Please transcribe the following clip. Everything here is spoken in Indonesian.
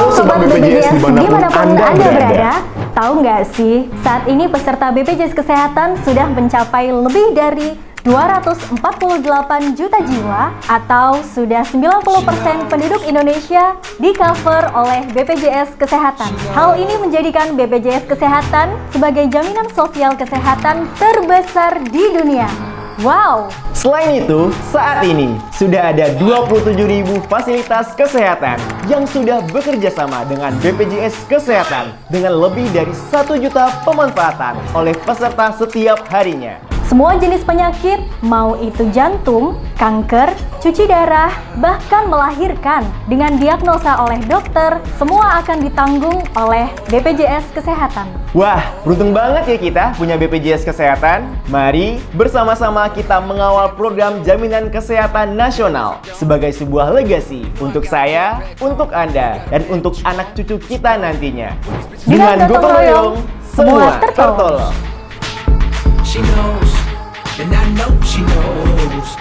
Halo Sobat BPJS dimanapun Anda berada. Tahu nggak sih, saat ini peserta BPJS Kesehatan sudah mencapai lebih dari 248 juta jiwa atau sudah 90% penduduk Indonesia di-cover oleh BPJS Kesehatan. Hal ini menjadikan BPJS Kesehatan sebagai jaminan sosial kesehatan terbesar di dunia. Wow! Selain itu, saat ini sudah ada 27.000 fasilitas kesehatan yang sudah bekerja sama dengan BPJS Kesehatan dengan lebih dari 1 juta pemanfaatan oleh peserta setiap harinya. Semua jenis penyakit, mau itu jantung, kanker, cuci darah, bahkan melahirkan, dengan diagnosa oleh dokter, semua akan ditanggung oleh BPJS Kesehatan. Wah, beruntung banget ya kita punya BPJS Kesehatan. Mari bersama-sama kita mengawal program Jaminan Kesehatan Nasional sebagai sebuah legasi untuk saya, untuk Anda, dan untuk anak cucu kita nantinya. Dengan gotong royong, semua tertolong. She knows, and I know she knows.